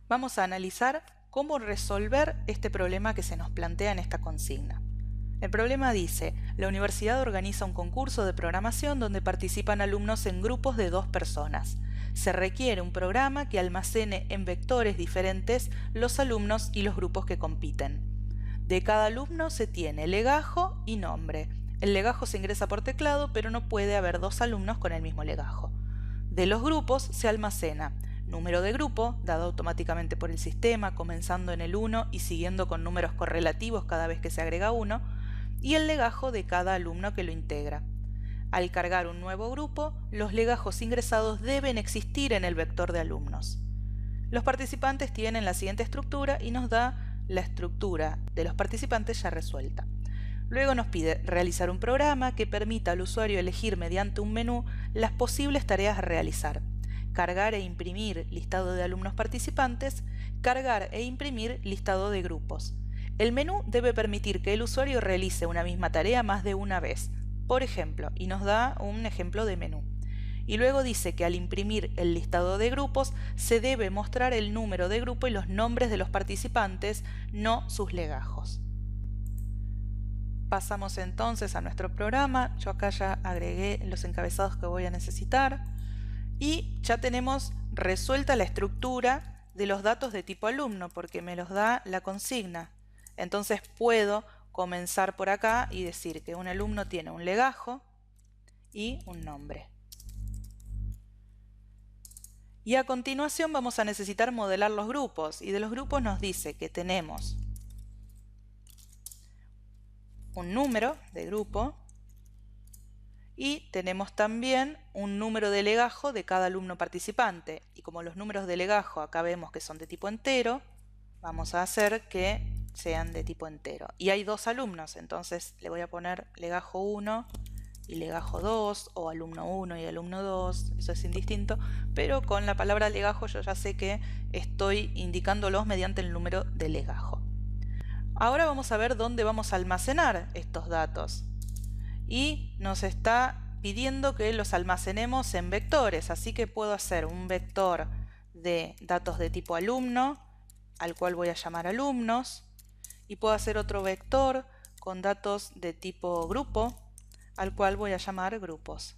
Vamos a analizar cómo resolver este problema que se nos plantea en esta consigna. El problema dice, la universidad organiza un concurso de programación donde participan alumnos en grupos de 2 personas. Se requiere un programa que almacene en vectores diferentes los alumnos y los grupos que compiten. De cada alumno se tiene legajo y nombre. El legajo se ingresa por teclado, pero no puede haber 2 alumnos con el mismo legajo. De los grupos se almacena número de grupo, dado automáticamente por el sistema, comenzando en el 1 y siguiendo con números correlativos cada vez que se agrega 1, y el legajo de cada alumno que lo integra. Al cargar un nuevo grupo, los legajos ingresados deben existir en el vector de alumnos. Los participantes tienen la siguiente estructura y nos da la estructura de los participantes ya resuelta. Luego nos pide realizar un programa que permita al usuario elegir mediante un menú las posibles tareas a realizar. Cargar e imprimir listado de alumnos participantes, cargar e imprimir listado de grupos. El menú debe permitir que el usuario realice una misma tarea más de una vez, por ejemplo, y nos da un ejemplo de menú. Y luego dice que al imprimir el listado de grupos se debe mostrar el número de grupo y los nombres de los participantes, no sus legajos. Pasamos entonces a nuestro programa. Yo acá ya agregué los encabezados que voy a necesitar y ya tenemos resuelta la estructura de los datos de tipo alumno porque me los da la consigna. Entonces puedo comenzar por acá y decir que un alumno tiene un legajo y un nombre. Y a continuación vamos a necesitar modelar los grupos, y de los grupos nos dice que tenemos un número de grupo y tenemos también un número de legajo de cada alumno participante. Y como los números de legajo acá vemos que son de tipo entero, vamos a hacer que sean de tipo entero. Y hay 2 alumnos, entonces le voy a poner legajo 1 y legajo 2, o alumno 1 y alumno 2, eso es indistinto, pero con la palabra legajo yo ya sé que estoy indicándolos mediante el número de legajo. Ahora vamos a ver dónde vamos a almacenar estos datos. Y nos está pidiendo que los almacenemos en vectores, así que puedo hacer un vector de datos de tipo alumno, al cual voy a llamar alumnos, y puedo hacer otro vector con datos de tipo grupo, al cual voy a llamar grupos.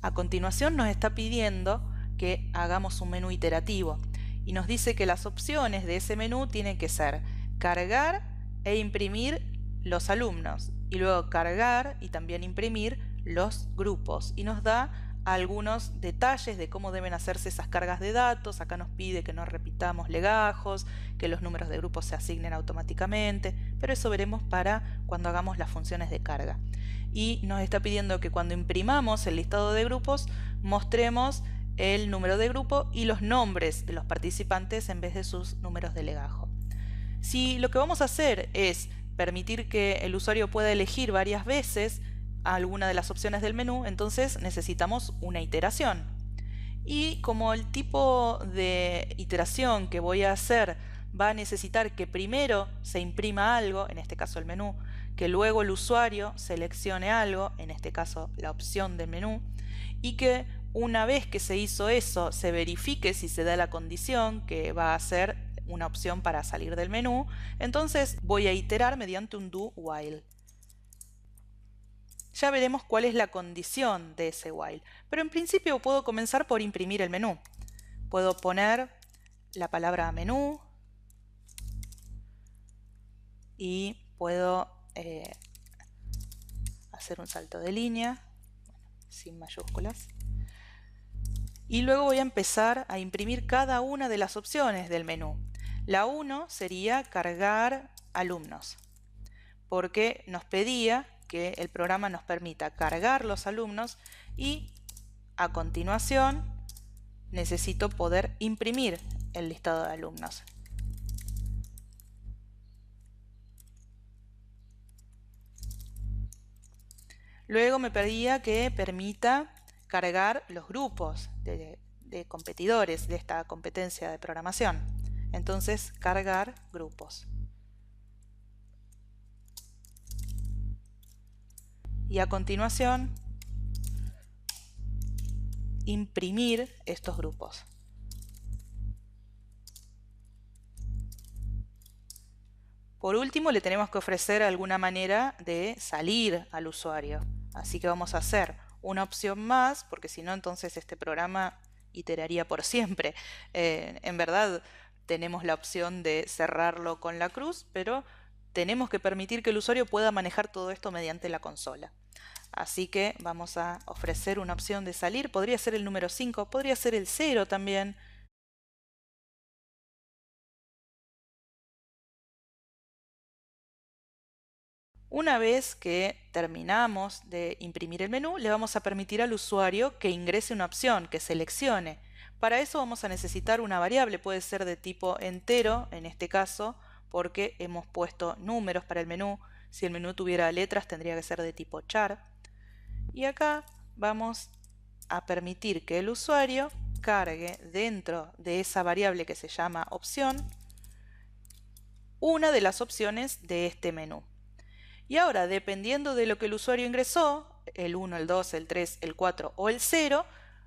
A continuación nos está pidiendo que hagamos un menú iterativo y nos dice que las opciones de ese menú tienen que ser cargar e imprimir los alumnos y luego cargar y también imprimir los grupos, y nos da algunos detalles de cómo deben hacerse esas cargas de datos. Acá nos pide que no repitamos legajos, que los números de grupos se asignen automáticamente, pero eso veremos para cuando hagamos las funciones de carga. Y nos está pidiendo que cuando imprimamos el listado de grupos mostremos el número de grupo y los nombres de los participantes en vez de sus números de legajo. Si lo que vamos a hacer es permitir que el usuario pueda elegir varias veces alguna de las opciones del menú, entonces necesitamos una iteración. Y como el tipo de iteración que voy a hacer va a necesitar que primero se imprima algo, en este caso el menú, que luego el usuario seleccione algo, en este caso la opción del menú, y que una vez que se hizo eso se verifique si se da la condición que va a ser una opción para salir del menú, entonces voy a iterar mediante un do while. Ya veremos cuál es la condición de ese while, pero en principio puedo comenzar por imprimir el menú. Puedo poner la palabra menú y puedo hacer un salto de línea sin mayúsculas. Y luego voy a empezar a imprimir cada una de las opciones del menú. La 1 sería cargar alumnos, porque nos pedía que el programa nos permita cargar los alumnos y a continuación necesito poder imprimir el listado de alumnos. Luego me pedía que permita cargar los grupos de competidores de esta competencia de programación. Entonces, cargar grupos. Y a continuación, imprimir estos grupos. Por último, le tenemos que ofrecer alguna manera de salir al usuario. Así que vamos a hacer una opción más, porque si no, entonces este programa iteraría por siempre. En verdad, tenemos la opción de cerrarlo con la cruz, pero tenemos que permitir que el usuario pueda manejar todo esto mediante la consola. Así que vamos a ofrecer una opción de salir. Podría ser el número 5, podría ser el 0 también. Una vez que terminamos de imprimir el menú, le vamos a permitir al usuario que ingrese una opción, que seleccione. Para eso vamos a necesitar una variable, puede ser de tipo entero, en este caso, porque hemos puesto números para el menú. Si el menú tuviera letras, tendría que ser de tipo char. Y acá vamos a permitir que el usuario cargue dentro de esa variable que se llama opción una de las opciones de este menú. Y ahora, dependiendo de lo que el usuario ingresó, el 1, el 2, el 3, el 4 o el 0,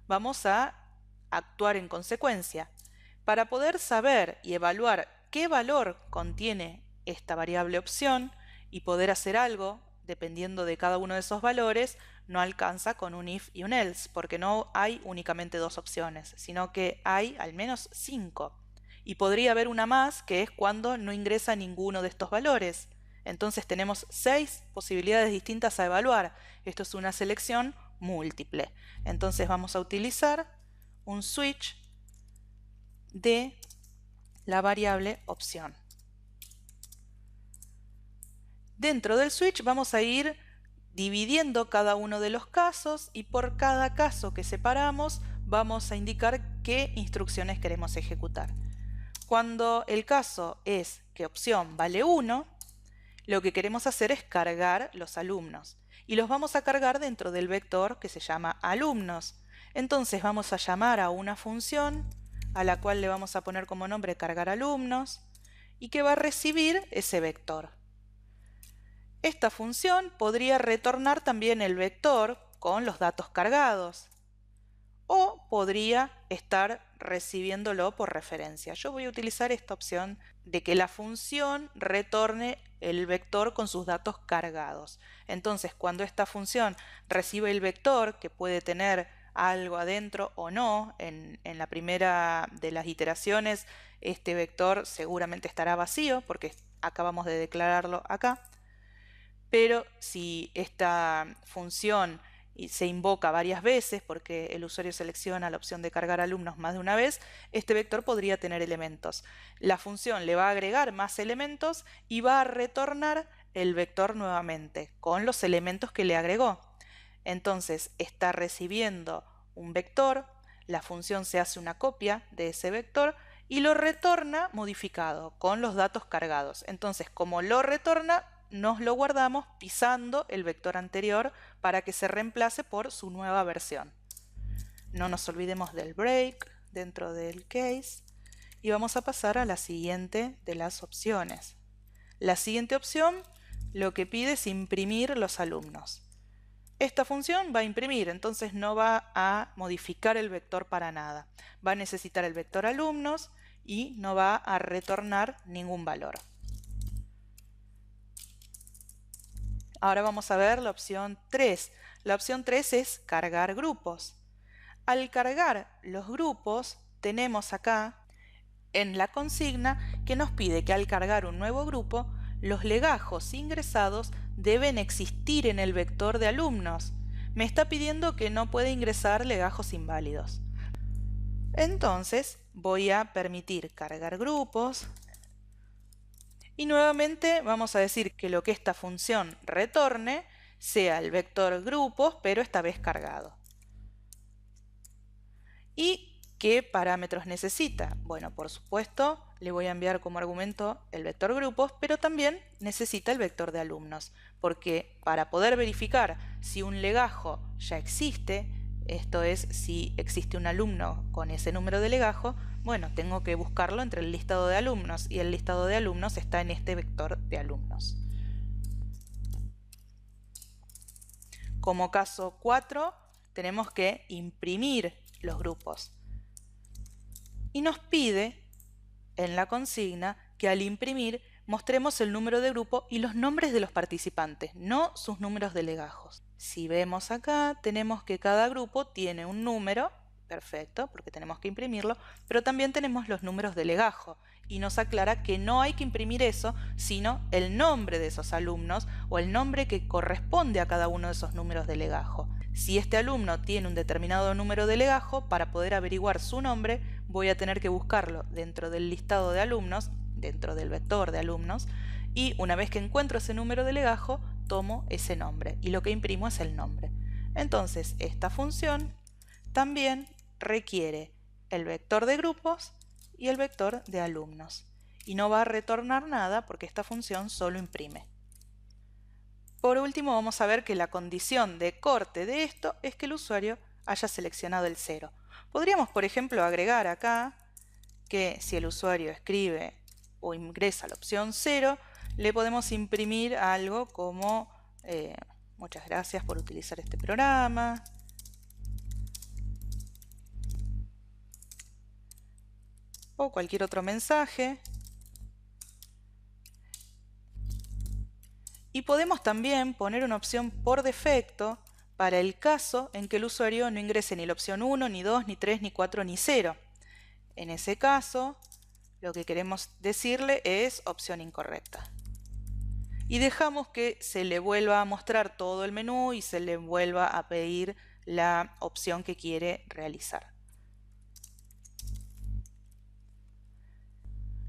vamos a actuar en consecuencia. Para poder saber y evaluar qué valor contiene esta variable opción y poder hacer algo dependiendo de cada uno de esos valores, no alcanza con un if y un else, porque no hay únicamente dos opciones, sino que hay al menos 5. Y podría haber una más, que es cuando no ingresa ninguno de estos valores. Entonces tenemos 6 posibilidades distintas a evaluar. Esto es una selección múltiple. Entonces vamos a utilizar un switch de la variable opción. Dentro del switch vamos a ir dividiendo cada uno de los casos y por cada caso que separamos vamos a indicar qué instrucciones queremos ejecutar. Cuando el caso es que opción vale 1, lo que queremos hacer es cargar los alumnos y los vamos a cargar dentro del vector que se llama alumnos. Entonces vamos a llamar a una función a la cual le vamos a poner como nombre cargar alumnos y que va a recibir ese vector. Esta función podría retornar también el vector con los datos cargados o podría estar recibiéndolo por referencia. Yo voy a utilizar esta opción de que la función retorne el vector con sus datos cargados. Entonces, cuando esta función recibe el vector, que puede tener algo adentro o no, en la primera de las iteraciones este vector seguramente estará vacío porque acabamos de declararlo acá. Pero si esta función se invoca varias veces porque el usuario selecciona la opción de cargar alumnos más de una vez, este vector podría tener elementos. La función le va a agregar más elementos y va a retornar el vector nuevamente con los elementos que le agregó. Entonces está recibiendo un vector, la función se hace una copia de ese vector y lo retorna modificado con los datos cargados. Entonces, como lo retorna, nos lo guardamos pisando el vector anterior para que se reemplace por su nueva versión. No nos olvidemos del break dentro del case y vamos a pasar a la siguiente de las opciones. La siguiente opción lo que pide es imprimir los alumnos. Esta función va a imprimir, entonces no va a modificar el vector para nada. Va a necesitar el vector alumnos y no va a retornar ningún valor. Ahora vamos a ver la opción 3. La opción 3 es cargar grupos. Al cargar los grupos, tenemos acá en la consigna que nos pide que al cargar un nuevo grupo, los legajos ingresados deben existir en el vector de alumnos. Me está pidiendo que no puede ingresar legajos inválidos. Entonces voy a permitir cargar grupos. Y nuevamente vamos a decir que lo que esta función retorne sea el vector grupos, pero esta vez cargado. ¿Y qué parámetros necesita? Bueno, por supuesto, le voy a enviar como argumento el vector grupos, pero también necesita el vector de alumnos, porque para poder verificar si un legajo ya existe, esto es, si existe un alumno con ese número de legajo, bueno, tengo que buscarlo entre el listado de alumnos y el listado de alumnos está en este vector de alumnos. Como caso 4, tenemos que imprimir los grupos. Y nos pide en la consigna que al imprimir mostremos el número de grupo y los nombres de los participantes, no sus números de legajos. Si vemos acá, tenemos que cada grupo tiene un número, perfecto, porque tenemos que imprimirlo, pero también tenemos los números de legajo y nos aclara que no hay que imprimir eso, sino el nombre de esos alumnos o el nombre que corresponde a cada uno de esos números de legajo. Si este alumno tiene un determinado número de legajo, para poder averiguar su nombre, voy a tener que buscarlo dentro del listado de alumnos, dentro del vector de alumnos, y una vez que encuentro ese número de legajo, tomo ese nombre y lo que imprimo es el nombre. Entonces, esta función también requiere el vector de grupos y el vector de alumnos. Y no va a retornar nada porque esta función solo imprime. Por último, vamos a ver que la condición de corte de esto es que el usuario haya seleccionado el 0. Podríamos, por ejemplo, agregar acá que si el usuario escribe o ingresa la opción 0, le podemos imprimir algo como muchas gracias por utilizar este programa. O cualquier otro mensaje. Y podemos también poner una opción por defecto para el caso en que el usuario no ingrese ni la opción 1, ni 2, ni 3, ni 4, ni 0. En ese caso, lo que queremos decirle es opción incorrecta. Y dejamos que se le vuelva a mostrar todo el menú y se le vuelva a pedir la opción que quiere realizar.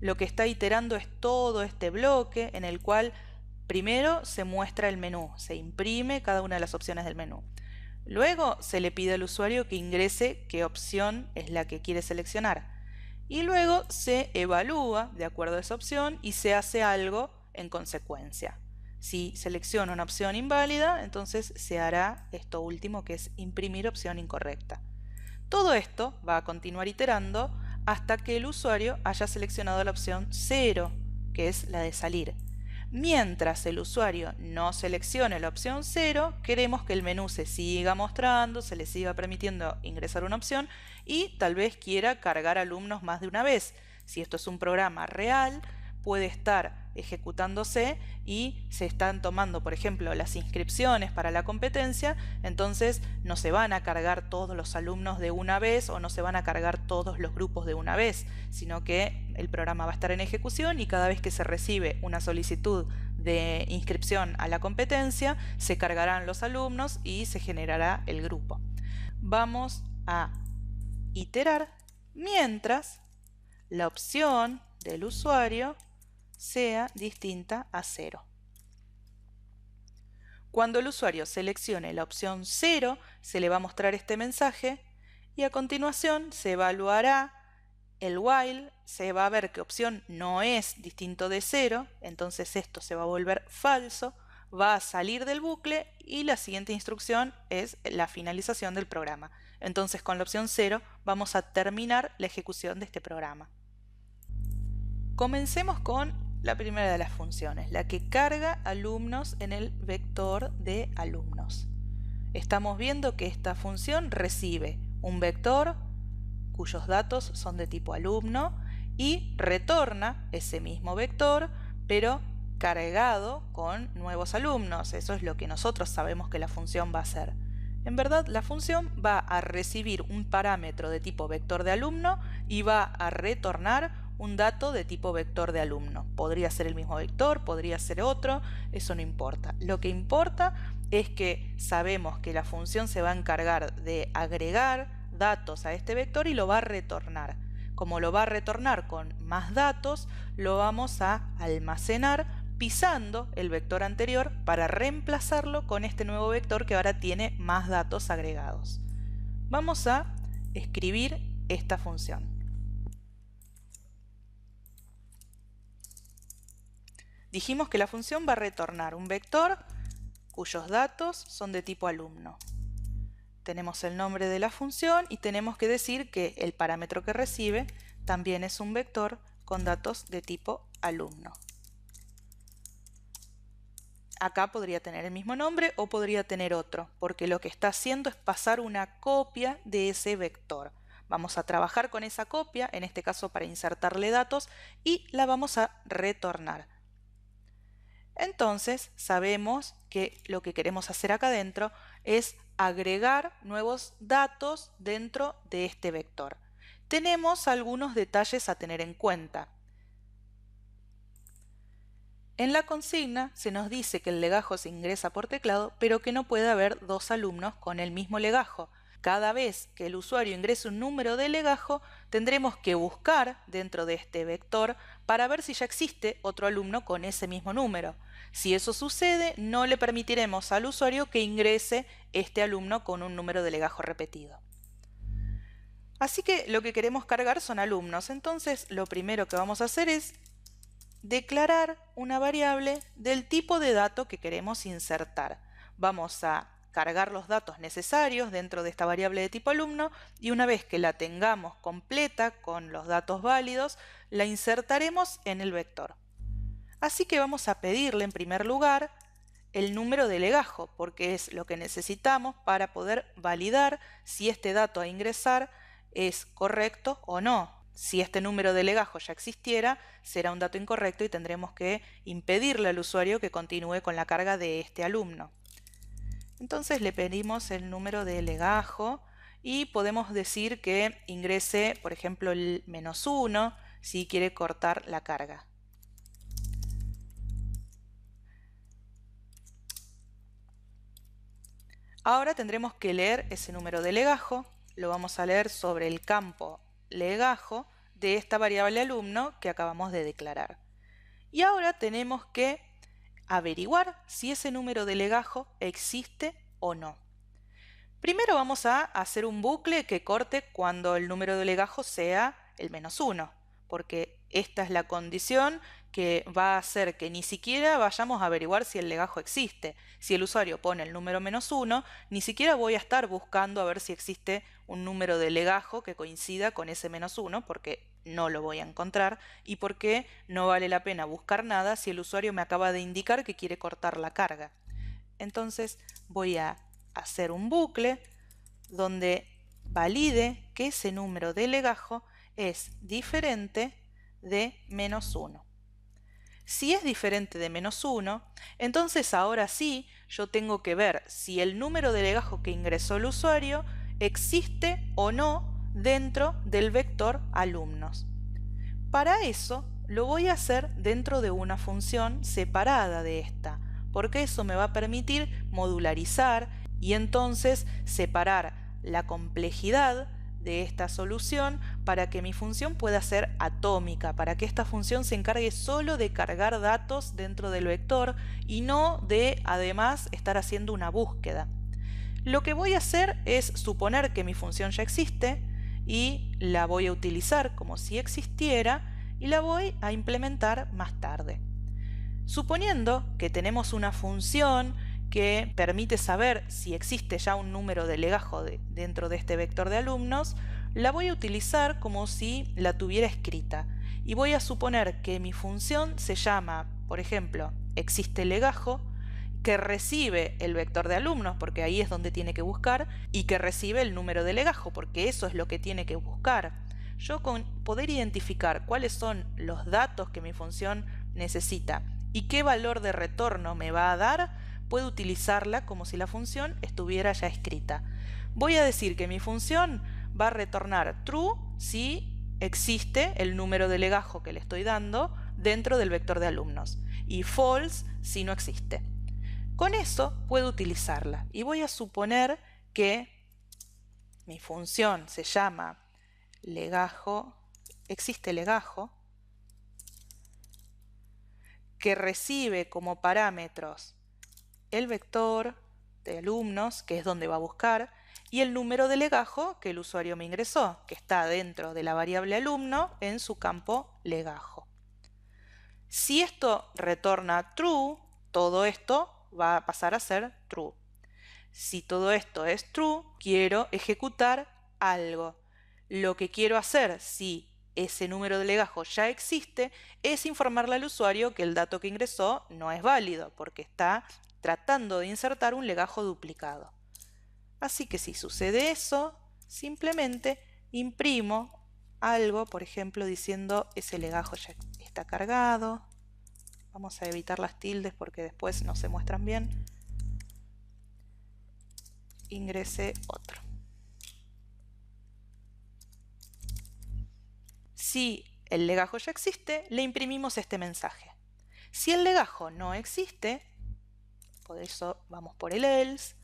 Lo que está iterando es todo este bloque en el cual primero se muestra el menú, se imprime cada una de las opciones del menú. Luego se le pide al usuario que ingrese qué opción es la que quiere seleccionar. Y luego se evalúa de acuerdo a esa opción y se hace algo en consecuencia. Si selecciona una opción inválida, entonces se hará esto último, que es imprimir opción incorrecta. Todo esto va a continuar iterando hasta que el usuario haya seleccionado la opción 0, que es la de salir. Mientras el usuario no seleccione la opción 0, queremos que el menú se siga mostrando, se le siga permitiendo ingresar una opción y tal vez quiera cargar alumnos más de una vez. Si esto es un programa real, puede estar ejecutándose y se están tomando, por ejemplo, las inscripciones para la competencia, entonces no se van a cargar todos los alumnos de una vez o no se van a cargar todos los grupos de una vez, sino que el programa va a estar en ejecución y cada vez que se recibe una solicitud de inscripción a la competencia, se cargarán los alumnos y se generará el grupo. Vamos a iterar mientras la opción del usuario sea distinta a 0. Cuando el usuario seleccione la opción 0, se le va a mostrar este mensaje y a continuación se evaluará el while, se va a ver que opción no es distinto de 0, entonces esto se va a volver falso, va a salir del bucle y la siguiente instrucción es la finalización del programa. Entonces con la opción 0 vamos a terminar la ejecución de este programa. Comencemos con la primera de las funciones, la que carga alumnos en el vector de alumnos. Estamos viendo que esta función recibe un vector cuyos datos son de tipo alumno y retorna ese mismo vector, pero cargado con nuevos alumnos. Eso es lo que nosotros sabemos que la función va a hacer. En verdad, la función va a recibir un parámetro de tipo vector de alumno y va a retornar un dato de tipo vector de alumno. Podría ser el mismo vector, podría ser otro, eso no importa. Lo que importa es que sabemos que la función se va a encargar de agregar datos a este vector y lo va a retornar. Como lo va a retornar con más datos, lo vamos a almacenar pisando el vector anterior para reemplazarlo con este nuevo vector que ahora tiene más datos agregados. Vamos a escribir esta función. Dijimos que la función va a retornar un vector cuyos datos son de tipo alumno. Tenemos el nombre de la función y tenemos que decir que el parámetro que recibe también es un vector con datos de tipo alumno. Acá podría tener el mismo nombre o podría tener otro, porque lo que está haciendo es pasar una copia de ese vector. Vamos a trabajar con esa copia, en este caso para insertarle datos, y la vamos a retornar. Entonces sabemos que lo que queremos hacer acá adentro es agregar nuevos datos dentro de este vector. Tenemos algunos detalles a tener en cuenta. En la consigna se nos dice que el legajo se ingresa por teclado, pero que no puede haber dos alumnos con el mismo legajo. Cada vez que el usuario ingrese un número de legajo, tendremos que buscar dentro de este vector para ver si ya existe otro alumno con ese mismo número. Si eso sucede, no le permitiremos al usuario que ingrese este alumno con un número de legajo repetido. Así que lo que queremos cargar son alumnos. Entonces, lo primero que vamos a hacer es declarar una variable del tipo de dato que queremos insertar. Vamos a cargar los datos necesarios dentro de esta variable de tipo alumno y una vez que la tengamos completa con los datos válidos, la insertaremos en el vector. Así que vamos a pedirle en primer lugar el número de legajo, porque es lo que necesitamos para poder validar si este dato a ingresar es correcto o no. Si este número de legajo ya existiera, será un dato incorrecto y tendremos que impedirle al usuario que continúe con la carga de este alumno. Entonces le pedimos el número de legajo y podemos decir que ingrese, por ejemplo, el -1 si quiere cortar la carga. Ahora tendremos que leer ese número de legajo. Lo vamos a leer sobre el campo legajo de esta variable alumno que acabamos de declarar. Y ahora tenemos que averiguar si ese número de legajo existe o no. Primero vamos a hacer un bucle que corte cuando el número de legajo sea el -1, porque esta es la condición que va a hacer que ni siquiera vayamos a averiguar si el legajo existe. Si el usuario pone el número -1, ni siquiera voy a estar buscando a ver si existe un número de legajo que coincida con ese -1, porque no lo voy a encontrar y porque no vale la pena buscar nada si el usuario me acaba de indicar que quiere cortar la carga. Entonces voy a hacer un bucle donde valide que ese número de legajo es diferente de -1. Si es diferente de -1, entonces ahora sí yo tengo que ver si el número de legajo que ingresó el usuario existe o no dentro del vector alumnos. Para eso lo voy a hacer dentro de una función separada de esta, porque eso me va a permitir modularizar y entonces separar la complejidad de esta solución para que mi función pueda ser atómica, para que esta función se encargue solo de cargar datos dentro del vector y no de además estar haciendo una búsqueda. Lo que voy a hacer es suponer que mi función ya existe y la voy a utilizar como si existiera y la voy a implementar más tarde. Suponiendo que tenemos una función que permite saber si existe ya un número de legajo dentro de este vector de alumnos, la voy a utilizar como si la tuviera escrita. Y voy a suponer que mi función se llama, por ejemplo, existe legajo, que recibe el vector de alumnos, porque ahí es donde tiene que buscar, y que recibe el número de legajo, porque eso es lo que tiene que buscar. Yo con poder identificar cuáles son los datos que mi función necesita y qué valor de retorno me va a dar, puedo utilizarla como si la función estuviera ya escrita. Voy a decir que mi función va a retornar true si existe el número de legajo que le estoy dando dentro del vector de alumnos y false si no existe. Con eso puedo utilizarla y voy a suponer que mi función se llama legajo, existe legajo, que recibe como parámetros el vector de alumnos, que es donde va a buscar, y el número de legajo que el usuario me ingresó, que está dentro de la variable alumno en su campo legajo. Si esto retorna true, todo esto va a pasar a ser true. Si todo esto es true, quiero ejecutar algo. Lo que quiero hacer, si ese número de legajo ya existe, es informarle al usuario que el dato que ingresó no es válido, porque está tratando de insertar un legajo duplicado. Así que si sucede eso, simplemente imprimo algo, por ejemplo, diciendo ese legajo ya está cargado, Vamos a evitar las tildes porque después no se muestran bien. Ingrese otro. Si el legajo ya existe, le imprimimos este mensaje. Si el legajo no existe, por eso vamos por el else.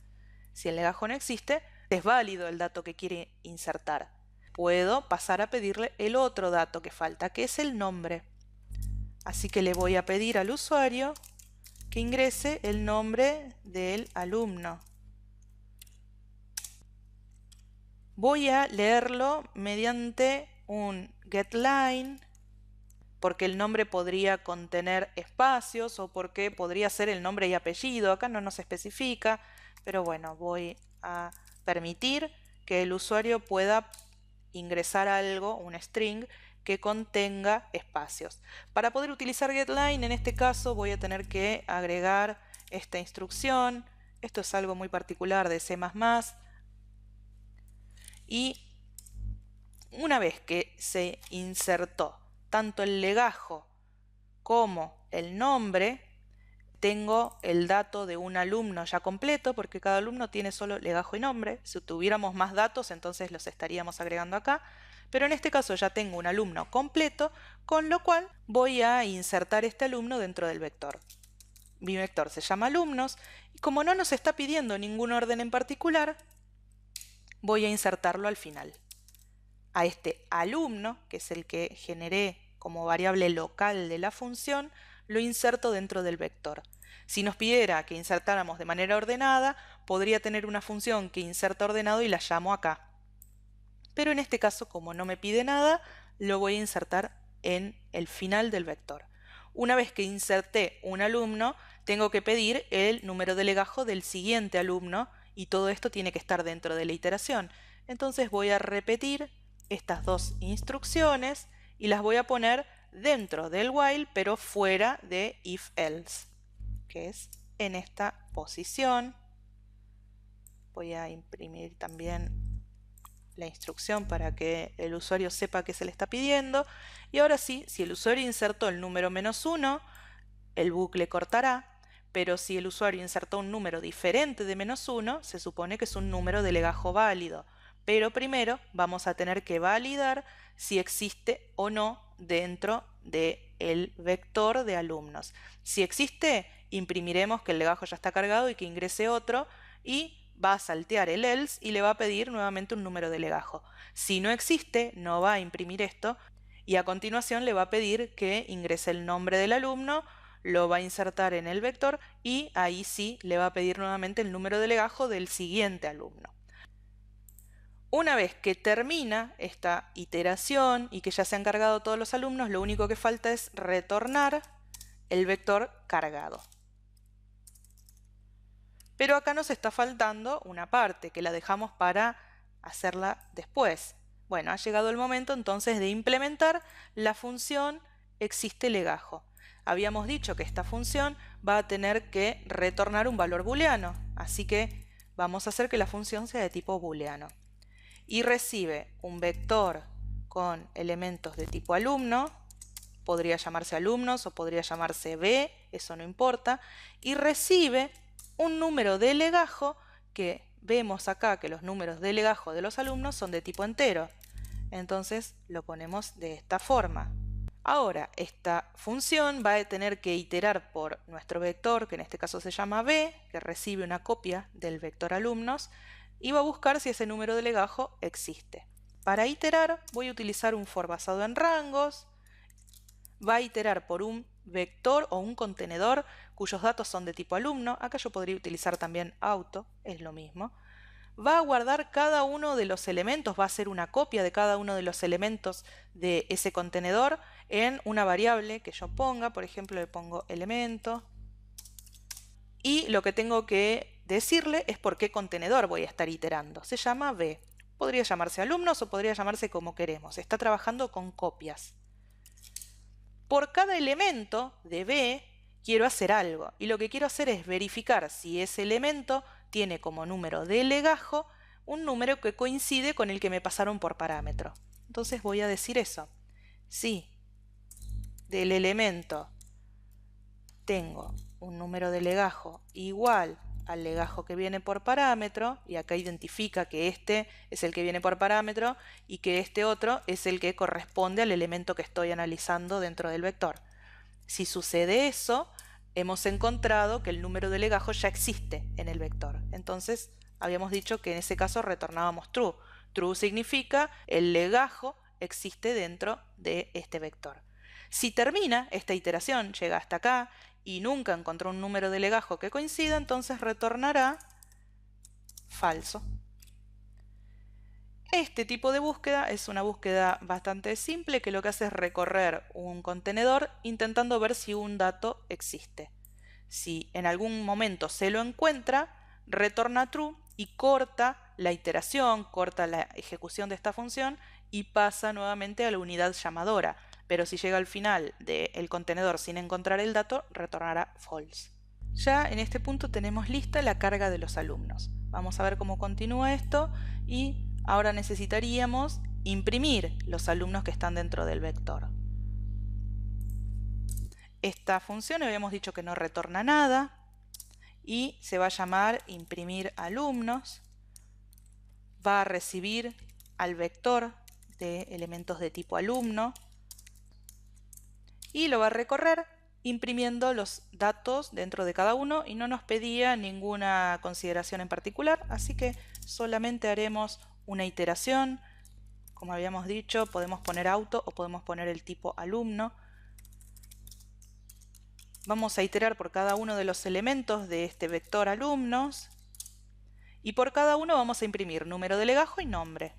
Si el legajo no existe, es válido el dato que quiere insertar. Puedo pasar a pedirle el otro dato que falta, que es el nombre. Así que le voy a pedir al usuario que ingrese el nombre del alumno. Voy a leerlo mediante un getLine, porque el nombre podría contener espacios o porque podría ser el nombre y apellido. Acá no nos especifica, pero bueno, voy a permitir que el usuario pueda ingresar algo, un string, que contenga espacios. Para poder utilizar getLine, en este caso voy a tener que agregar esta instrucción. Esto es algo muy particular de C++. Y una vez que se insertó tanto el legajo como el nombre, tengo el dato de un alumno ya completo, porque cada alumno tiene solo legajo y nombre. Si tuviéramos más datos, entonces los estaríamos agregando acá. Pero en este caso ya tengo un alumno completo, con lo cual voy a insertar este alumno dentro del vector. Mi vector se llama alumnos, y como no nos está pidiendo ningún orden en particular, voy a insertarlo al final. A este alumno, que es el que generé como variable local de la función, lo inserto dentro del vector. Si nos pidiera que insertáramos de manera ordenada, podría tener una función que inserta ordenado y la llamo acá. Pero en este caso, como no me pide nada, lo voy a insertar en el final del vector. Una vez que inserté un alumno, tengo que pedir el número de legajo del siguiente alumno y todo esto tiene que estar dentro de la iteración. Entonces voy a repetir estas dos instrucciones y las voy a poner dentro del while, pero fuera de if-else, que es en esta posición. Voy a imprimir también la instrucción para que el usuario sepa qué se le está pidiendo. Y ahora sí, si el usuario insertó el número -1, el bucle cortará, pero si el usuario insertó un número diferente de -1, se supone que es un número de legajo válido. Pero primero vamos a tener que validar si existe o no dentro del vector de alumnos. Si existe, imprimiremos que el legajo ya está cargado y que ingrese otro, y va a saltear el else y le va a pedir nuevamente un número de legajo. Si no existe, no va a imprimir esto y a continuación le va a pedir que ingrese el nombre del alumno, lo va a insertar en el vector y ahí sí le va a pedir nuevamente el número de legajo del siguiente alumno. Una vez que termina esta iteración y que ya se han cargado todos los alumnos, lo único que falta es retornar el vector cargado. Pero acá nos está faltando una parte que la dejamos para hacerla después. Bueno, ha llegado el momento entonces de implementar la función existe legajo. Habíamos dicho que esta función va a tener que retornar un valor booleano, así que vamos a hacer que la función sea de tipo booleano. Y recibe un vector con elementos de tipo alumno, podría llamarse alumnos o podría llamarse b, eso no importa, y recibe un número de legajo que vemos acá que los números de legajo de los alumnos son de tipo entero. Entonces lo ponemos de esta forma. Ahora, esta función va a tener que iterar por nuestro vector, que en este caso se llama b, que recibe una copia del vector alumnos, y va a buscar si ese número de legajo existe. Para iterar voy a utilizar un for basado en rangos. Va a iterar por un vector o un contenedor cuyos datos son de tipo alumno. Acá yo podría utilizar también auto, es lo mismo. Va a guardar cada uno de los elementos, va a hacer una copia de cada uno de los elementos de ese contenedor en una variable que yo ponga. Por ejemplo, le pongo elemento. Y lo que tengo que decirle es por qué contenedor voy a estar iterando. Se llama b. Podría llamarse alumnos o podría llamarse como queremos. Está trabajando con copias. Por cada elemento de b quiero hacer algo. Y lo que quiero hacer es verificar si ese elemento tiene como número de legajo un número que coincide con el que me pasaron por parámetro. Entonces voy a decir eso. Si del elemento tengo un número de legajo igual al legajo que viene por parámetro, y acá identifica que este es el que viene por parámetro y que este otro es el que corresponde al elemento que estoy analizando dentro del vector. Si sucede eso, hemos encontrado que el número de legajo ya existe en el vector. Entonces, habíamos dicho que en ese caso retornábamos true. True significa el legajo existe dentro de este vector. Si termina esta iteración, llega hasta acá y nunca encontró un número de legajo que coincida, entonces retornará falso. Este tipo de búsqueda es una búsqueda bastante simple que lo que hace es recorrer un contenedor intentando ver si un dato existe. Si en algún momento se lo encuentra, retorna true y corta la iteración, corta la ejecución de esta función y pasa nuevamente a la unidad llamadora. Pero si llega al final del contenedor sin encontrar el dato, retornará false. Ya en este punto tenemos lista la carga de los alumnos. Vamos a ver cómo continúa esto y ahora necesitaríamos imprimir los alumnos que están dentro del vector. Esta función habíamos dicho que no retorna nada y se va a llamar imprimir alumnos. Va a recibir al vector de elementos de tipo alumno y lo va a recorrer imprimiendo los datos dentro de cada uno, y no nos pedía ninguna consideración en particular, así que solamente haremos una iteración. Como habíamos dicho, podemos poner auto o podemos poner el tipo alumno. Vamos a iterar por cada uno de los elementos de este vector alumnos y por cada uno vamos a imprimir número de legajo y nombre.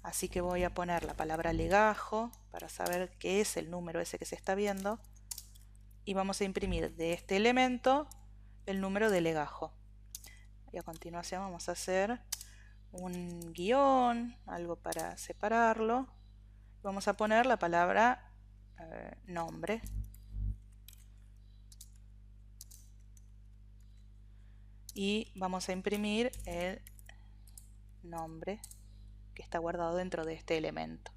Así que voy a poner la palabra legajo para saber qué es el número ese que se está viendo. Y vamos a imprimir de este elemento el número de legajo. Y a continuación vamos a hacer un guión, algo para separarlo. Vamos a poner la palabra nombre. Y vamos a imprimir el nombre que está guardado dentro de este elemento.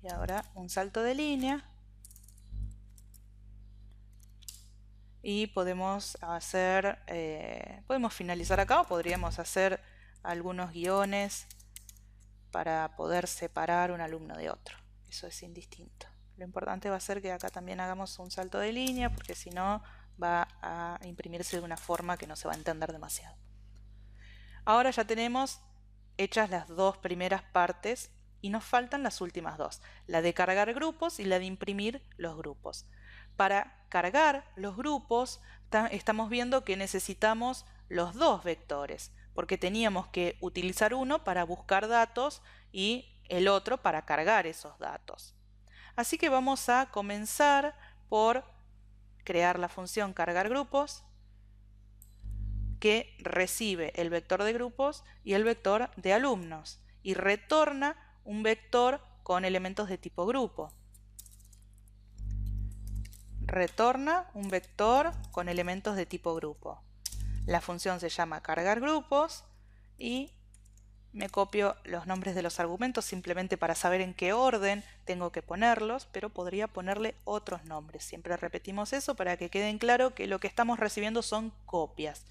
Y ahora un salto de línea y podemos finalizar acá, o podríamos hacer algunos guiones para poder separar un alumno de otro. Eso es indistinto. Lo importante va a ser que acá también hagamos un salto de línea, porque si no va a imprimirse de una forma que no se va a entender demasiado. Ahora ya tenemos hechas las dos primeras partes y nos faltan las últimas dos, la de cargar grupos y la de imprimir los grupos. Para cargar los grupos estamos viendo que necesitamos los dos vectores, porque teníamos que utilizar uno para buscar datos y el otro para cargar esos datos. Así que vamos a comenzar por crear la función cargar grupos, que recibe el vector de grupos y el vector de alumnos y retorna un vector con elementos de tipo grupo. Retorna un vector con elementos de tipo grupo. La función se llama cargar grupos y me copio los nombres de los argumentos simplemente para saber en qué orden tengo que ponerlos, pero podría ponerle otros nombres. Siempre repetimos eso para que quede claro que lo que estamos recibiendo son copias.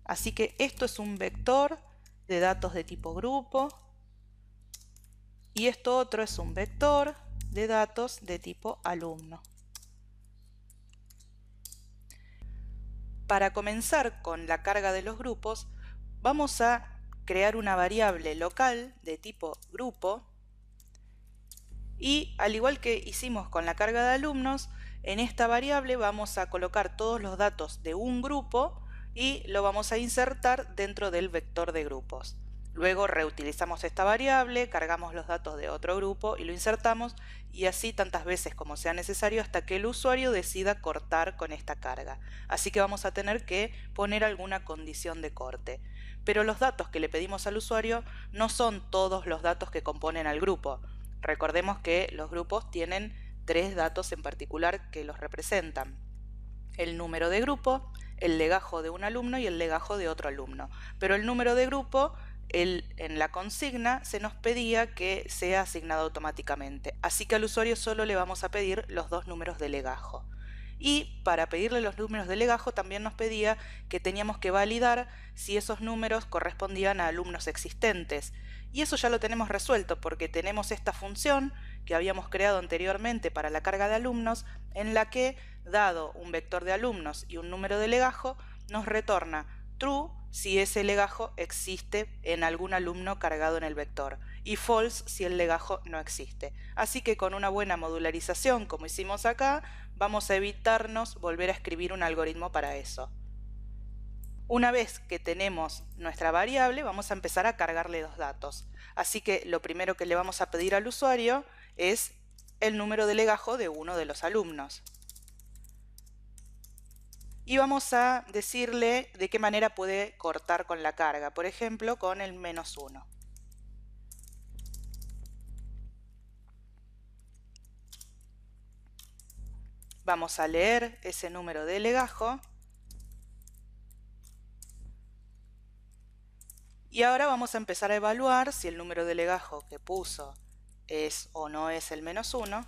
Así que esto es un vector de datos de tipo grupo y esto otro es un vector de datos de tipo alumno. Para comenzar con la carga de los grupos, vamos a crear una variable local de tipo grupo y, al igual que hicimos con la carga de alumnos, en esta variable vamos a colocar todos los datos de un grupo y lo vamos a insertar dentro del vector de grupos. Luego reutilizamos esta variable, cargamos los datos de otro grupo y lo insertamos, y así tantas veces como sea necesario hasta que el usuario decida cortar con esta carga. Así que vamos a tener que poner alguna condición de corte. Pero los datos que le pedimos al usuario no son todos los datos que componen al grupo. Recordemos que los grupos tienen 3 datos en particular que los representan: el número de grupo, el legajo de un alumno y el legajo de otro alumno. Pero el número de grupo en la consigna se nos pedía que sea asignado automáticamente. Así que al usuario solo le vamos a pedir los 2 números de legajo. Y para pedirle los números de legajo también nos pedía que teníamos que validar si esos números correspondían a alumnos existentes. Y eso ya lo tenemos resuelto porque tenemos esta función que habíamos creado anteriormente para la carga de alumnos, en la que, dado un vector de alumnos y un número de legajo, nos retorna true si ese legajo existe en algún alumno cargado en el vector y false si el legajo no existe. Así que con una buena modularización, como hicimos acá, vamos a evitarnos volver a escribir un algoritmo para eso. Una vez que tenemos nuestra variable, vamos a empezar a cargarle los datos. Así que lo primero que le vamos a pedir al usuario es el número de legajo de uno de los alumnos. Y vamos a decirle de qué manera puede cortar con la carga, por ejemplo, con el -1. Vamos a leer ese número de legajo. Y ahora vamos a empezar a evaluar si el número de legajo que puso es o no es el -1.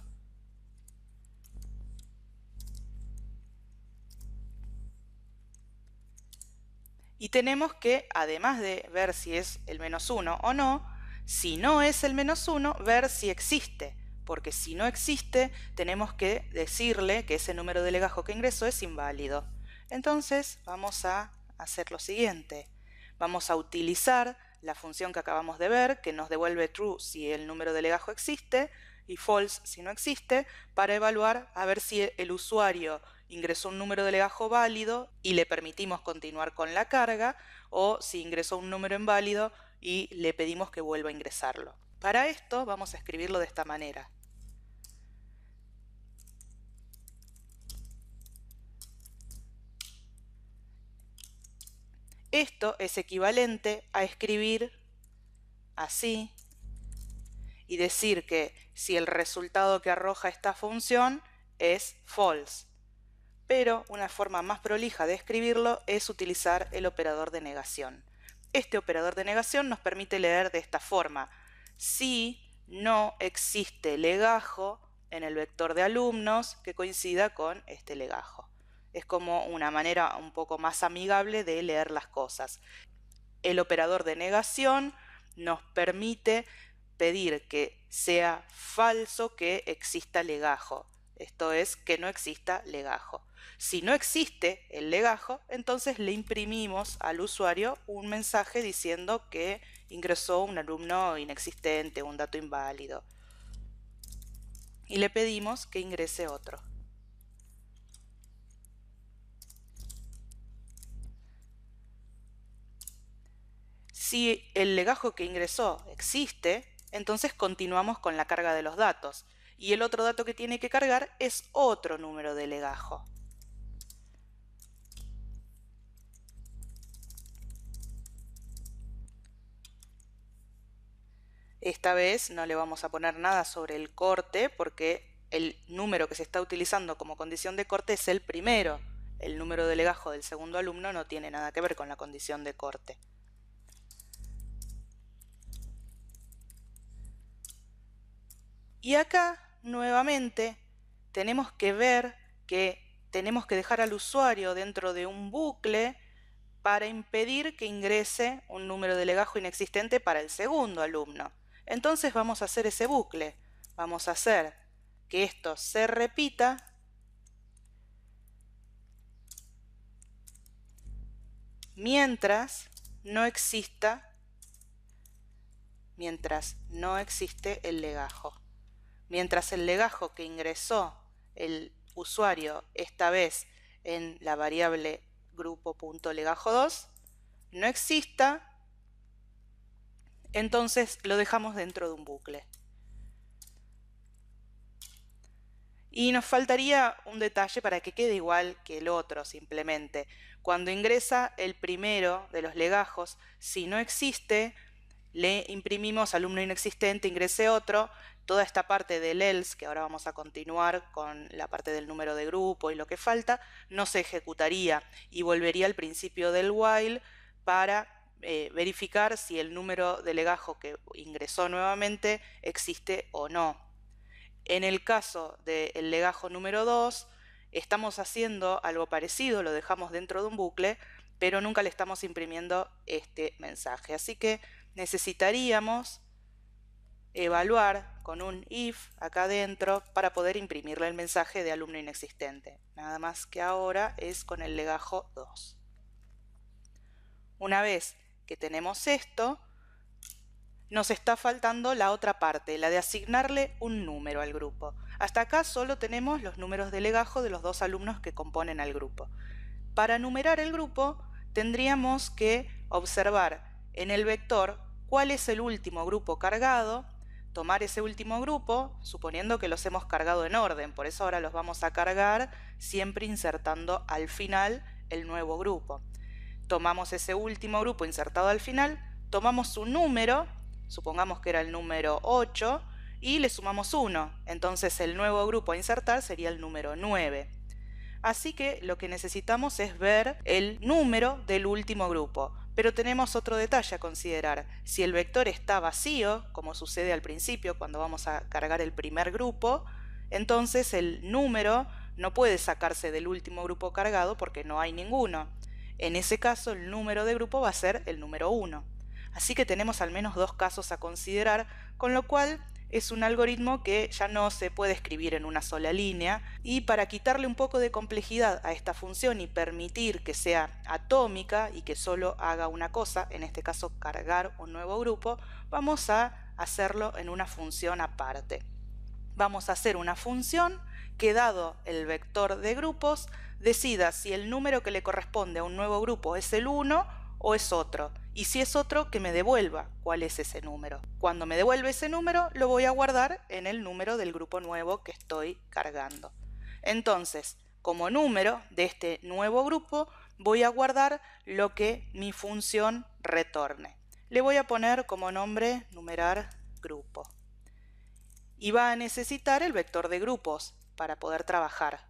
Y tenemos que, además de ver si es el -1 o no, si no es el -1, ver si existe. Porque si no existe, tenemos que decirle que ese número de legajo que ingresó es inválido. Entonces vamos a hacer lo siguiente. Vamos a utilizar la función que acabamos de ver, que nos devuelve true si el número de legajo existe y false si no existe, para evaluar a ver si el usuario ingresó un número de legajo válido y le permitimos continuar con la carga, o si ingresó un número inválido y le pedimos que vuelva a ingresarlo. Para esto vamos a escribirlo de esta manera. Esto es equivalente a escribir así y decir que si el resultado que arroja esta función es false. Pero una forma más prolija de escribirlo es utilizar el operador de negación. Este operador de negación nos permite leer de esta forma: si no existe legajo en el vector de alumnos que coincida con este legajo. Es como una manera un poco más amigable de leer las cosas. El operador de negación nos permite pedir que sea falso que exista legajo. Esto es, que no exista legajo. Si no existe el legajo, entonces le imprimimos al usuario un mensaje diciendo que ingresó un alumno inexistente, un dato inválido. Y le pedimos que ingrese otro. Si el legajo que ingresó existe, entonces continuamos con la carga de los datos. Y el otro dato que tiene que cargar es otro número de legajo. Esta vez no le vamos a poner nada sobre el corte porque el número que se está utilizando como condición de corte es el primero. El número de legajo del segundo alumno no tiene nada que ver con la condición de corte. Y acá, nuevamente, tenemos que ver que tenemos que dejar al usuario dentro de un bucle para impedir que ingrese un número de legajo inexistente para el segundo alumno. Entonces vamos a hacer ese bucle. Vamos a hacer que esto se repita mientras no existe el legajo. Mientras el legajo que ingresó el usuario, esta vez en la variable grupo.legajo2, no exista, entonces lo dejamos dentro de un bucle. Y nos faltaría un detalle para que quede igual que el otro, simplemente. Cuando ingresa el primero de los legajos, si no existe, le imprimimos alumno inexistente, ingrese otro. Toda esta parte del else, que ahora vamos a continuar con la parte del número de grupo y lo que falta, no se ejecutaría y volvería al principio del while para verificar si el número de legajo que ingresó nuevamente existe o no. En el caso del legajo número 2, estamos haciendo algo parecido, lo dejamos dentro de un bucle, pero nunca le estamos imprimiendo este mensaje. Así que necesitaríamos evaluar con un if acá adentro para poder imprimirle el mensaje de alumno inexistente. Nada más que ahora es con el legajo 2. Una vez que tenemos esto, nos está faltando la otra parte, la de asignarle un número al grupo. Hasta acá solo tenemos los números de legajo de los dos alumnos que componen al grupo. Para numerar el grupo, tendríamos que observar en el vector cuál es el último grupo cargado, tomar ese último grupo, suponiendo que los hemos cargado en orden, por eso ahora los vamos a cargar siempre insertando al final el nuevo grupo. Tomamos ese último grupo insertado al final, tomamos un número, supongamos que era el número 8, y le sumamos 1. Entonces el nuevo grupo a insertar sería el número 9. Así que lo que necesitamos es ver el número del último grupo. Pero tenemos otro detalle a considerar. Si el vector está vacío, como sucede al principio cuando vamos a cargar el primer grupo, entonces el número no puede sacarse del último grupo cargado porque no hay ninguno. En ese caso, el número de grupo va a ser el número 1. Así que tenemos al menos dos casos a considerar, con lo cual es un algoritmo que ya no se puede escribir en una sola línea, y para quitarle un poco de complejidad a esta función y permitir que sea atómica y que solo haga una cosa, en este caso cargar un nuevo grupo, vamos a hacerlo en una función aparte. Vamos a hacer una función que, dado el vector de grupos, decida si el número que le corresponde a un nuevo grupo es el 1 o es otro, y si es otro, que me devuelva cuál es ese número. Cuando me devuelve ese número, lo voy a guardar en el número del grupo nuevo que estoy cargando. Entonces, como número de este nuevo grupo, voy a guardar lo que mi función retorne. Le voy a poner como nombre numerar grupo. Y va a necesitar el vector de grupos para poder trabajar.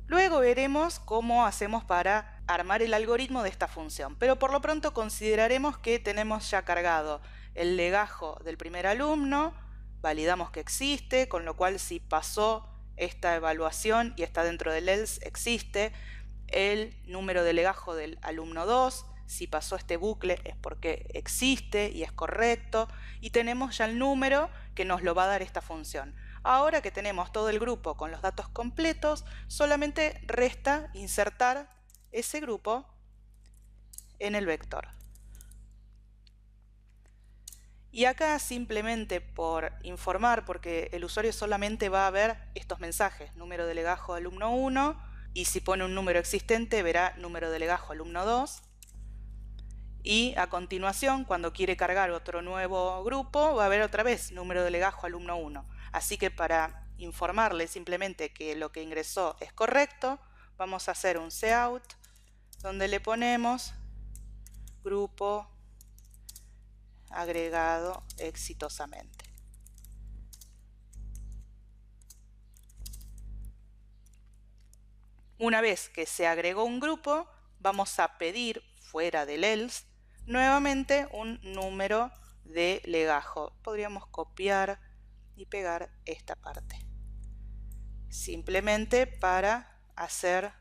Luego veremos cómo hacemos para armar el algoritmo de esta función, pero por lo pronto consideraremos que tenemos ya cargado el legajo del primer alumno, validamos que existe, con lo cual si pasó esta evaluación y está dentro del else, existe. El número de legajo del alumno 2, si pasó este bucle es porque existe y es correcto, y tenemos ya el número que nos lo va a dar esta función. Ahora que tenemos todo el grupo con los datos completos, solamente resta insertar ese grupo en el vector. Y acá, simplemente por informar, porque el usuario solamente va a ver estos mensajes, número de legajo alumno 1, y si pone un número existente verá número de legajo alumno 2, y a continuación, cuando quiere cargar otro nuevo grupo, va a ver otra vez número de legajo alumno 1. Así que para informarle simplemente que lo que ingresó es correcto, vamos a hacer un cout donde le ponemos grupo agregado exitosamente. Una vez que se agregó un grupo, vamos a pedir fuera del else nuevamente un número de legajo. Podríamos copiar y pegar esta parte, simplemente para hacer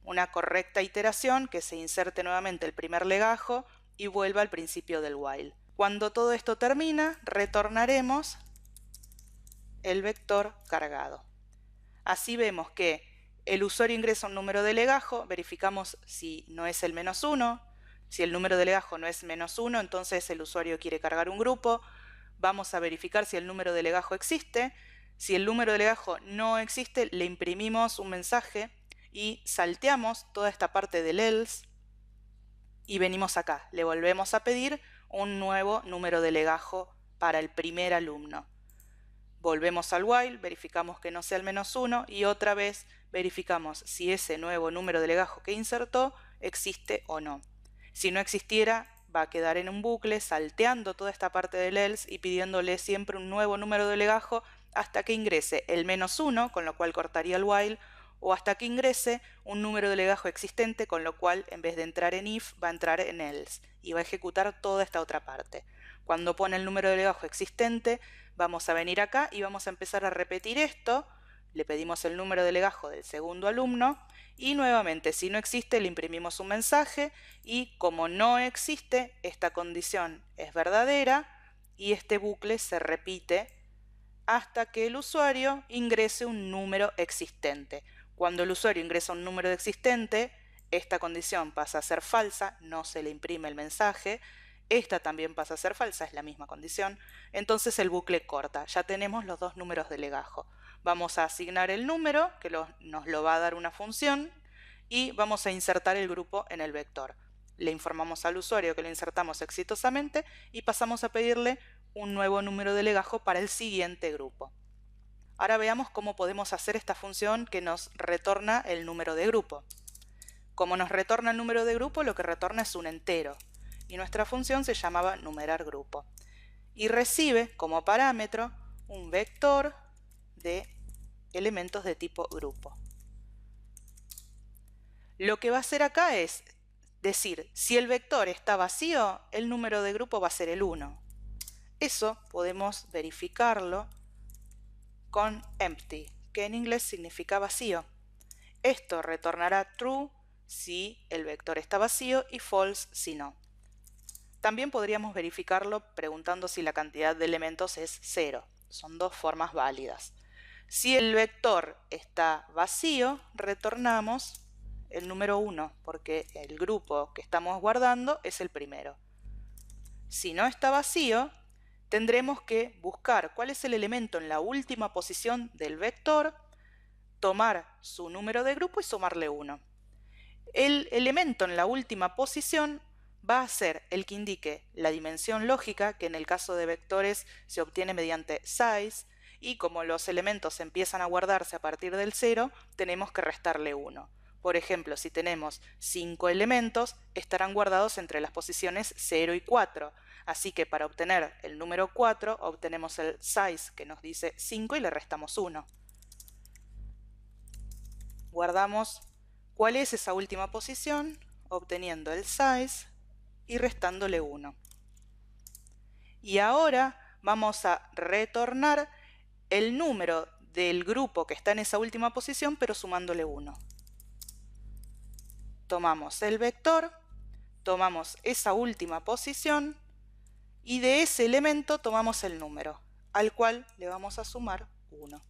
una correcta iteración, que se inserte nuevamente el primer legajo y vuelva al principio del while. Cuando todo esto termina, retornaremos el vector cargado. Así vemos que el usuario ingresa un número de legajo, verificamos si no es el -1, si el número de legajo no es -1, entonces el usuario quiere cargar un grupo. Vamos a verificar si el número de legajo existe. Si el número de legajo no existe, le imprimimos un mensaje y salteamos toda esta parte del else y venimos acá. Le volvemos a pedir un nuevo número de legajo para el primer alumno. Volvemos al while, verificamos que no sea el -1 y otra vez verificamos si ese nuevo número de legajo que insertó existe o no. Si no existiera, va a quedar en un bucle salteando toda esta parte del else y pidiéndole siempre un nuevo número de legajo hasta que ingrese el -1, con lo cual cortaría el while, o hasta que ingrese un número de legajo existente, con lo cual en vez de entrar en if va a entrar en else y va a ejecutar toda esta otra parte. Cuando pone el número de legajo existente, vamos a venir acá y vamos a empezar a repetir esto. Le pedimos el número de legajo del segundo alumno y nuevamente, si no existe, le imprimimos un mensaje y como no existe, esta condición es verdadera y este bucle se repite hasta que el usuario ingrese un número existente. Cuando el usuario ingresa un número existente, esta condición pasa a ser falsa, no se le imprime el mensaje. Esta también pasa a ser falsa, es la misma condición. Entonces el bucle corta. Ya tenemos los dos números de legajo. Vamos a asignar el número, que nos lo va a dar una función, y vamos a insertar el grupo en el vector. Le informamos al usuario que lo insertamos exitosamente y pasamos a pedirle un nuevo número de legajo para el siguiente grupo. Ahora veamos cómo podemos hacer esta función que nos retorna el número de grupo. Como nos retorna el número de grupo, lo que retorna es un entero. Y nuestra función se llamaba numerar grupo. Y recibe como parámetro un vector de elementos de tipo grupo. Lo que va a hacer acá es decir, si el vector está vacío, el número de grupo va a ser el 1. Eso podemos verificarlo con empty, que en inglés significa vacío. Esto retornará true si el vector está vacío y false si no. También podríamos verificarlo preguntando si la cantidad de elementos es 0. Son dos formas válidas. Si el vector está vacío, retornamos el número 1, porque el grupo que estamos guardando es el primero. Si no está vacío, tendremos que buscar cuál es el elemento en la última posición del vector, tomar su número de grupo y sumarle 1. El elemento en la última posición va a ser el que indique la dimensión lógica, que en el caso de vectores se obtiene mediante size, y como los elementos empiezan a guardarse a partir del 0, tenemos que restarle 1. Por ejemplo, si tenemos 5 elementos, estarán guardados entre las posiciones 0 y 4. Así que para obtener el número 4, obtenemos el size que nos dice 5 y le restamos 1. Guardamos cuál es esa última posición, obteniendo el size y restándole 1. Y ahora vamos a retornar el número del grupo que está en esa última posición, pero sumándole 1. Tomamos el vector, tomamos esa última posición y de ese elemento tomamos el número, al cual le vamos a sumar 1.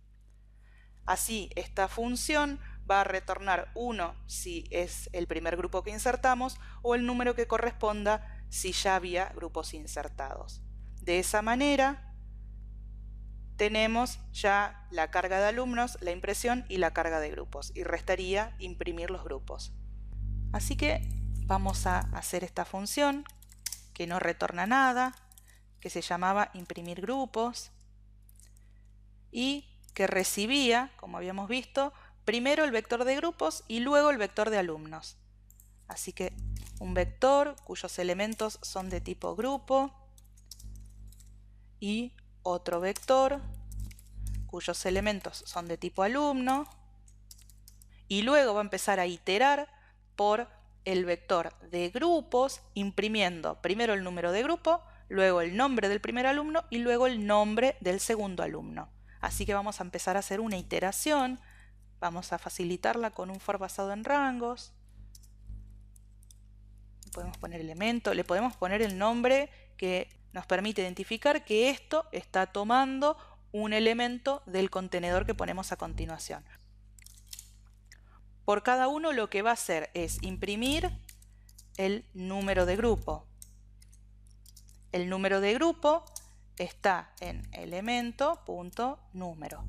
Así, esta función va a retornar 1 si es el primer grupo que insertamos o el número que corresponda si ya había grupos insertados. De esa manera tenemos ya la carga de alumnos, la impresión y la carga de grupos, y restaría imprimir los grupos. Así que vamos a hacer esta función que no retorna nada, que se llamaba imprimir grupos y que recibía, como habíamos visto, primero el vector de grupos y luego el vector de alumnos. Así que un vector cuyos elementos son de tipo grupo y otro vector cuyos elementos son de tipo alumno, y luego va a empezar a iterar por el vector de grupos, imprimiendo primero el número de grupo, luego el nombre del primer alumno y luego el nombre del segundo alumno. Así que vamos a empezar a hacer una iteración. Vamos a facilitarla con un for basado en rangos. Podemos poner elemento, le podemos poner el nombre que nos permite identificar que esto está tomando un elemento del contenedor que ponemos a continuación. Por cada uno lo que va a hacer es imprimir el número de grupo. El número de grupo está en elemento.número.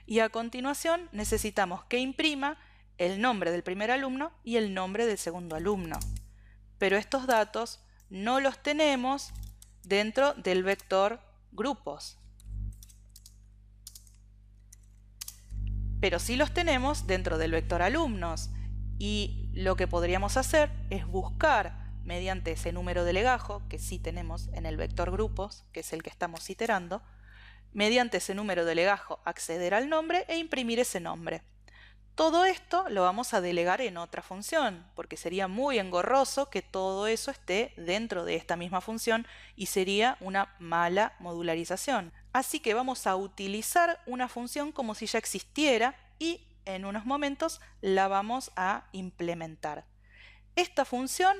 Y a continuación necesitamos que imprima el nombre del primer alumno y el nombre del segundo alumno. Pero estos datos no los tenemos dentro del vector grupos. Pero sí los tenemos dentro del vector alumnos. Y lo que podríamos hacer es buscar mediante ese número de legajo, que sí tenemos en el vector grupos, que es el que estamos iterando, mediante ese número de legajo acceder al nombre e imprimir ese nombre. Todo esto lo vamos a delegar en otra función, porque sería muy engorroso que todo eso esté dentro de esta misma función y sería una mala modularización. Así que vamos a utilizar una función como si ya existiera y en unos momentos la vamos a implementar. Esta función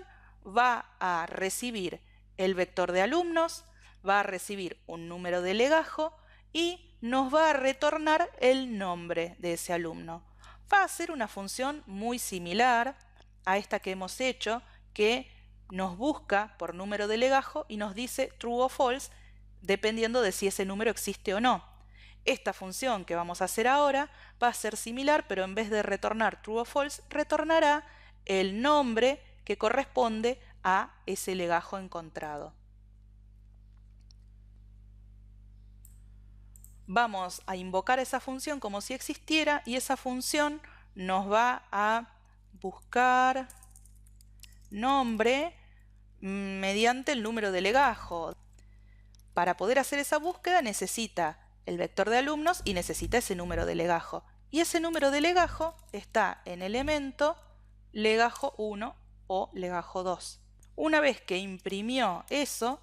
va a recibir el vector de alumnos, va a recibir un número de legajo y nos va a retornar el nombre de ese alumno. Va a ser una función muy similar a esta que hemos hecho, que nos busca por número de legajo y nos dice true o false, dependiendo de si ese número existe o no. Esta función que vamos a hacer ahora va a ser similar, pero en vez de retornar true o false, retornará el nombre que corresponde a ese legajo encontrado. Vamos a invocar esa función como si existiera y esa función nos va a buscar nombre mediante el número de legajo. Para poder hacer esa búsqueda necesita el vector de alumnos y necesita ese número de legajo. Y ese número de legajo está en elemento legajo 1 o legajo 2. Una vez que imprimió eso,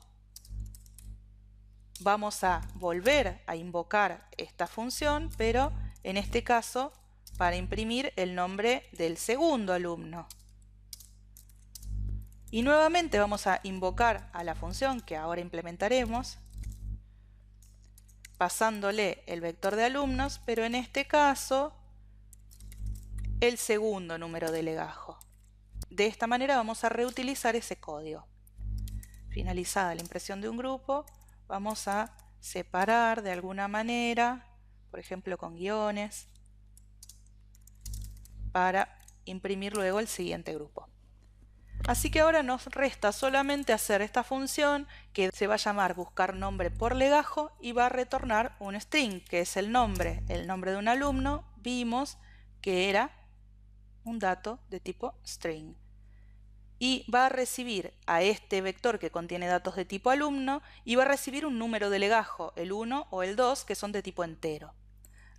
vamos a volver a invocar esta función, pero en este caso para imprimir el nombre del segundo alumno. Y nuevamente vamos a invocar a la función que ahora implementaremos, pasándole el vector de alumnos, pero en este caso el segundo número de legajo. De esta manera vamos a reutilizar ese código. Finalizada la impresión de un grupo, vamos a separar de alguna manera, por ejemplo con guiones, para imprimir luego el siguiente grupo. Así que ahora nos resta solamente hacer esta función que se va a llamar buscar nombre por legajo y va a retornar un string, que es el nombre de un alumno. Vimos que era un dato de tipo string. Y va a recibir a este vector que contiene datos de tipo alumno y va a recibir un número de legajo, el 1 o el 2, que son de tipo entero.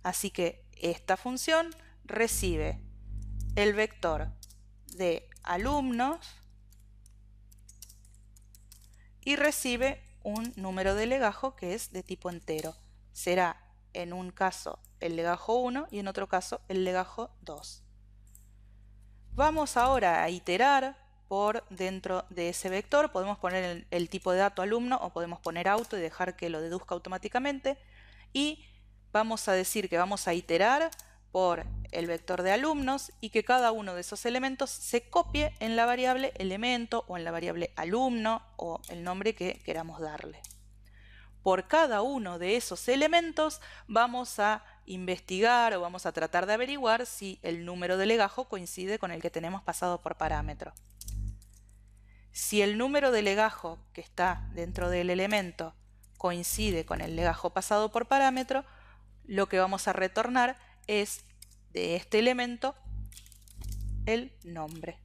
Así que esta función recibe el vector de alumnos y recibe un número de legajo que es de tipo entero. Será en un caso el legajo 1 y en otro caso el legajo 2. Vamos ahora a iterar por dentro de ese vector. Podemos poner el tipo de dato alumno o podemos poner auto y dejar que lo deduzca automáticamente. Y vamos a decir que vamos a iterar por el vector de alumnos y que cada uno de esos elementos se copie en la variable elemento o en la variable alumno o el nombre que queramos darle. Por cada uno de esos elementos vamos a investigar o vamos a tratar de averiguar si el número de legajo coincide con el que tenemos pasado por parámetro. Si el número de legajo que está dentro del elemento coincide con el legajo pasado por parámetro, lo que vamos a retornar es de este elemento el nombre.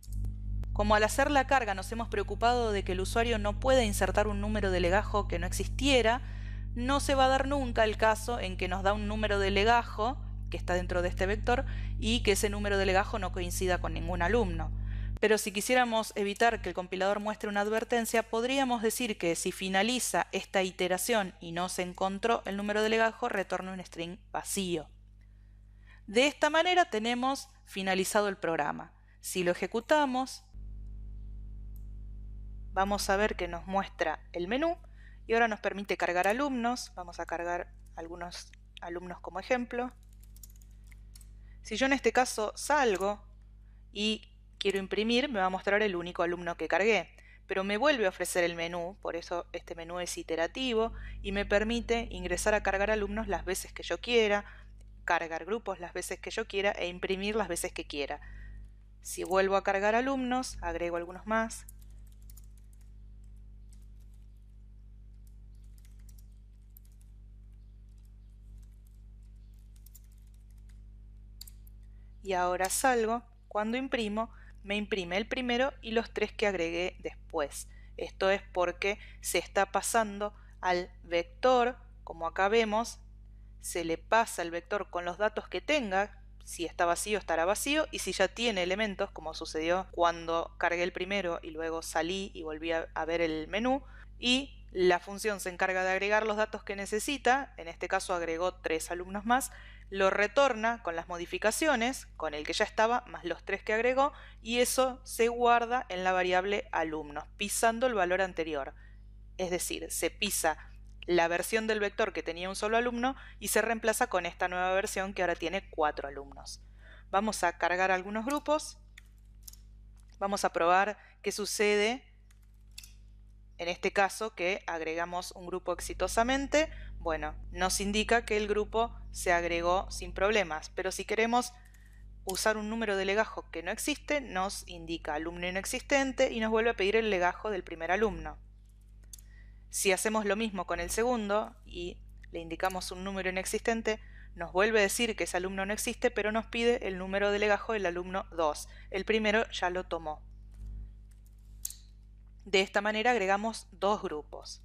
Como al hacer la carga nos hemos preocupado de que el usuario no pueda insertar un número de legajo que no existiera, no se va a dar nunca el caso en que nos da un número de legajo que está dentro de este vector y que ese número de legajo no coincida con ningún alumno. Pero si quisiéramos evitar que el compilador muestre una advertencia, podríamos decir que si finaliza esta iteración y no se encontró el número de legajo, retorna un string vacío. De esta manera tenemos finalizado el programa. Si lo ejecutamos, vamos a ver que nos muestra el menú y ahora nos permite cargar alumnos. Vamos a cargar algunos alumnos como ejemplo. Si yo en este caso salgo y quiero imprimir, me va a mostrar el único alumno que cargué, pero me vuelve a ofrecer el menú, por eso este menú es iterativo y me permite ingresar a cargar alumnos las veces que yo quiera, cargar grupos las veces que yo quiera e imprimir las veces que quiera. Si vuelvo a cargar alumnos, agrego algunos más. Y ahora salgo, cuando imprimo, me imprime el primero y los 3 que agregué después. Esto es porque se está pasando al vector como acá vemos, se le pasa el vector con los datos que tenga. Si está vacío, estará vacío, y si ya tiene elementos, como sucedió cuando cargué el primero y luego salí y volví a ver el menú, y la función se encarga de agregar los datos que necesita. En este caso agregó 3 alumnos más, lo retorna con las modificaciones, con el que ya estaba, más los 3 que agregó, y eso se guarda en la variable alumnos, pisando el valor anterior. Es decir, se pisa la versión del vector que tenía un solo alumno y se reemplaza con esta nueva versión que ahora tiene 4 alumnos. Vamos a cargar algunos grupos. Vamos a probar qué sucede en este caso, que agregamos un grupo exitosamente. Bueno, nos indica que el grupo se agregó sin problemas, pero si queremos usar un número de legajo que no existe, nos indica alumno inexistente y nos vuelve a pedir el legajo del primer alumno. Si hacemos lo mismo con el segundo y le indicamos un número inexistente, nos vuelve a decir que ese alumno no existe, pero nos pide el número de legajo del alumno 2. El primero ya lo tomó. De esta manera agregamos 2 grupos.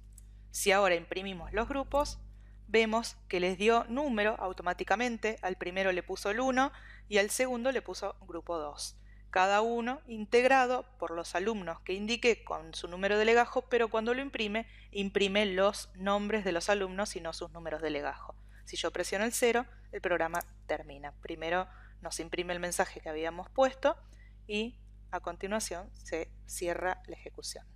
Si ahora imprimimos los grupos, vemos que les dio número automáticamente. Al primero le puso el 1 y al segundo le puso grupo 2. Cada uno integrado por los alumnos que indique con su número de legajo, pero cuando lo imprime los nombres de los alumnos y no sus números de legajo. Si yo presiono el 0, el programa termina. Primero nos imprime el mensaje que habíamos puesto y a continuación se cierra la ejecución.